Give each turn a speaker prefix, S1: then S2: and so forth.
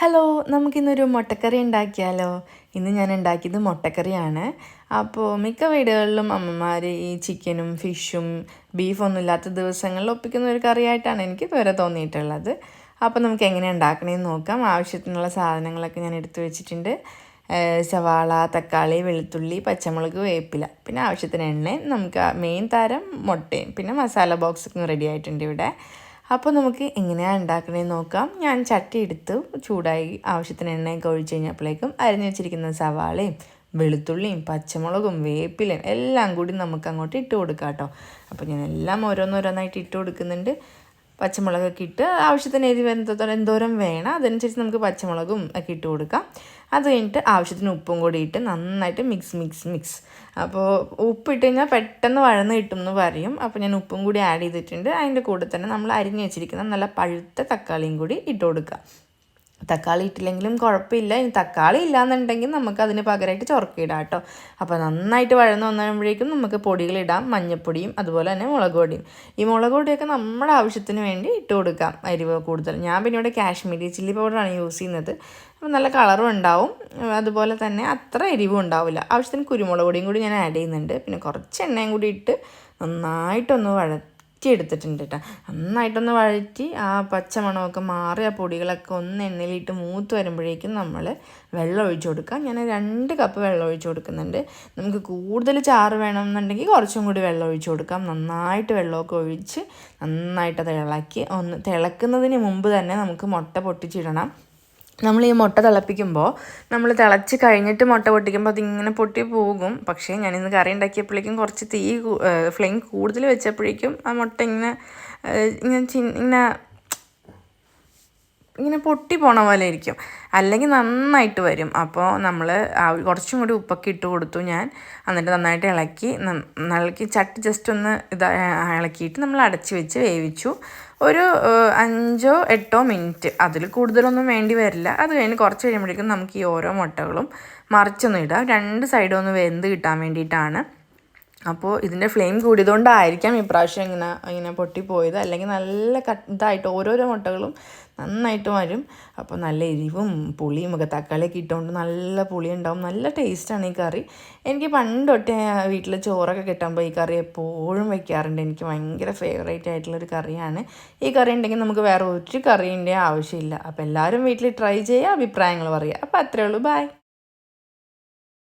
S1: Hello, നമുക്കിന്നൊരു മുട്ടക്കറി ഉണ്ടാക്കിയാലോ? ഇന്ന് ഞാൻ ഉണ്ടാക്കിയത് മുട്ടക്കറിയാണ്. അപ്പോൾ മിക്ക വീടുകളിലും അമ്മമാർ ഈ ചിക്കനും ഫിഷും ബീഫൊന്നും ഇല്ലാത്ത ദിവസങ്ങളിൽ ഒപ്പിക്കുന്ന ഒരു കറിയായിട്ടാണ് എനിക്ക് ഇതുവരെ തോന്നിയിട്ടുള്ളത്. അപ്പോൾ നമുക്ക് എങ്ങനെ ഉണ്ടാക്കണമെന്ന് നോക്കാം. ആവശ്യത്തിനുള്ള സാധനങ്ങളൊക്കെ ഞാൻ എടുത്തു വെച്ചിട്ടുണ്ട്. സവാള, തക്കാളി, വെളുത്തുള്ളി, പച്ചമുളക്, വേപ്പില, പിന്നെ ആവശ്യത്തിന് എണ്ണയും, നമുക്ക് മെയിൻ താരം മുട്ടയും, പിന്നെ മസാല ബോക്സൊക്കെ റെഡി ആയിട്ടുണ്ട് ഇവിടെ. അപ്പോൾ നമുക്ക് എങ്ങനെയാണ് ഉണ്ടാക്കണമെന്ന് നോക്കാം. ഞാൻ ചട്ടി എടുത്ത് ചൂടായി ആവശ്യത്തിന് എണ്ണയൊക്കെ ഒഴിച്ച് കഴിഞ്ഞപ്പോഴേക്കും അരിഞ്ഞു വെച്ചിരിക്കുന്ന സവാളയും വെളുത്തുള്ളിയും പച്ചമുളകും വേപ്പിലയും എല്ലാം കൂടി നമുക്ക് അങ്ങോട്ട് ഇട്ട് കൊടുക്കാം കേട്ടോ. അപ്പോൾ ഞാൻ എല്ലാം ഓരോന്നോരോന്നായിട്ട് ഇട്ട് കൊടുക്കുന്നുണ്ട്. പച്ചമുളകൊക്കെ ഇട്ട് ആവശ്യത്തിന് എരിവ് എന്തോരം വേണം അതനുസരിച്ച് നമുക്ക് പച്ചമുളകും ഒക്കെ ഇട്ട് കൊടുക്കാം. അത് കഴിഞ്ഞിട്ട് ആവശ്യത്തിന് ഉപ്പും കൂടി ഇട്ട് നന്നായിട്ട് മിക്സ്. അപ്പോൾ ഉപ്പിട്ട് കഴിഞ്ഞാൽ പെട്ടെന്ന് വഴന്ന് കിട്ടും എന്ന് പറയും. അപ്പോൾ ഞാൻ ഉപ്പും കൂടി ആഡ് ചെയ്തിട്ടുണ്ട്. അതിൻ്റെ കൂടെ തന്നെ നമ്മൾ അരിഞ്ഞ് വെച്ചിരിക്കുന്ന നല്ല പഴുത്ത തക്കാളിയും കൂടി ഇട്ട് കൊടുക്കുക. തക്കാളി ഇട്ടില്ലെങ്കിലും കുഴപ്പമില്ല. ഇനി തക്കാളി ഇല്ലയെന്നുണ്ടെങ്കിൽ നമുക്ക് അതിന് പകരമായിട്ട് ചൊറക്കിടാം കേട്ടോ. അപ്പോൾ നന്നായിട്ട് വഴന്ന് വന്നപ്പോഴേക്കും നമുക്ക് പൊടികളിടാം. മഞ്ഞൾപ്പൊടിയും അതുപോലെ തന്നെ മുളക് പൊടിയും. ഈ മുളക് പൊടിയൊക്കെ നമ്മുടെ ആവശ്യത്തിന് വേണ്ടി ഇട്ട് കൊടുക്കാം. എരിവ് കൂടുതൽ ഞാൻ പിന്നെ ഇവിടെ കാശ്മീരി ചില്ലി പൗഡറാണ് യൂസ് ചെയ്യുന്നത്. അപ്പോൾ നല്ല കളറും ഉണ്ടാവും, അതുപോലെ തന്നെ അത്ര എരിവും ഉണ്ടാവില്ല. ആവശ്യത്തിന് കുരുമുളക് പൊടിയും കൂടി ഞാൻ ആഡ് ചെയ്യുന്നുണ്ട്. പിന്നെ കുറച്ച് എണ്ണയും കൂടി ഇട്ട് നന്നായിട്ടൊന്ന് എടുത്തിട്ടുണ്ട് കേട്ടോ. നന്നായിട്ടൊന്ന് വഴറ്റി ആ പച്ചമണമൊക്കെ മാറി ആ പൊടികളൊക്കെ ഒന്ന് എണ്ണയിലിട്ട് മൂത്ത് വരുമ്പോഴേക്കും നമ്മൾ വെള്ളം ഒഴിച്ച് കൊടുക്കാം. ഞാൻ 2 കപ്പ് വെള്ളം ഒഴിച്ച് കൊടുക്കുന്നുണ്ട്. നമുക്ക് കൂടുതൽ ചാറ് വേണമെന്നുണ്ടെങ്കിൽ കുറച്ചും കൂടി വെള്ളം ഒഴിച്ച് കൊടുക്കാം. നന്നായിട്ട് വെള്ളമൊക്കെ ഒഴിച്ച് നന്നായിട്ട് ഇളക്കി തിളക്കുന്നതിന് മുമ്പ് തന്നെ നമുക്ക് മുട്ട പൊട്ടിച്ചിടണം. നമ്മൾ ഈ മുട്ട തിളപ്പിക്കുമ്പോൾ നമ്മൾ തിളച്ച് കഴിഞ്ഞിട്ട് മുട്ട പൊട്ടിക്കുമ്പോൾ അതിങ്ങനെ പൊട്ടി പോകും. പക്ഷേ ഞാനിന്ന് കറി ഉണ്ടാക്കിയപ്പോഴേക്കും കുറച്ച് ഫ്ലെയിം കൂടുതൽ വെച്ചപ്പോഴേക്കും ആ മുട്ട ഇങ്ങനെ പൊട്ടി പോണ പോലെ ഇരിക്കും, അല്ലെങ്കിൽ നന്നായിട്ട് വരും. അപ്പോൾ നമ്മൾ കുറച്ചും കൂടി ഉപ്പൊക്കെ ഇട്ട് കൊടുത്തു ഞാൻ. എന്നിട്ട് നന്നായിട്ട് ഇളക്കി ചട്ടി ജസ്റ്റ് ഒന്ന് ഇളക്കിയിട്ട് നമ്മൾ അടച്ച് വെച്ച് വേവിച്ചു. ഒരു 5-8 മിനിറ്റ്, അതിൽ കൂടുതലൊന്നും വേണ്ടി വരില്ല. അത് കഴിഞ്ഞ് കുറച്ച് കഴിയുമ്പോഴേക്കും നമുക്ക് ഈ ഓരോ മുട്ടകളും മറിച്ചൊന്നും ഇടാം. 2 സൈഡും ഒന്ന് വെന്ത് കിട്ടാൻ വേണ്ടിയിട്ടാണ്. അപ്പോൾ ഇതിൻ്റെ ഫ്ലെയിം കൂടിയതുകൊണ്ടായിരിക്കാം ഇപ്രാവശ്യം ഇങ്ങനെ പൊട്ടിപ്പോയത്. അല്ലെങ്കിൽ നല്ല ഇതായിട്ട് ഓരോരോ മുട്ടകളും നന്നായിട്ട് വരും. അപ്പോൾ നല്ല എരിവും പുളിയും ഒക്കെ തക്കാളിയൊക്കെ ഇട്ടുകൊണ്ട് നല്ല പുളി ഉണ്ടാവും. നല്ല ടേസ്റ്റാണ് ഈ കറി. എനിക്ക് പണ്ട് തൊട്ടേ വീട്ടിൽ ചോറൊക്കെ കിട്ടുമ്പോൾ ഈ കറി എപ്പോഴും വയ്ക്കാറുണ്ട്. എനിക്ക് ഭയങ്കര ഫേവറേറ്റ് ആയിട്ടുള്ളൊരു കറിയാണ്. ഈ കറി ഉണ്ടെങ്കിൽ നമുക്ക് വേറെ ഒരു കറീൻ്റെ ആവശ്യമില്ല. അപ്പോൾ എല്ലാവരും വീട്ടിൽ ട്രൈ ചെയ്യുക, അഭിപ്രായങ്ങൾ പറയുക. അപ്പോൾ അത്രയേ ഉള്ളൂ. ബൈ.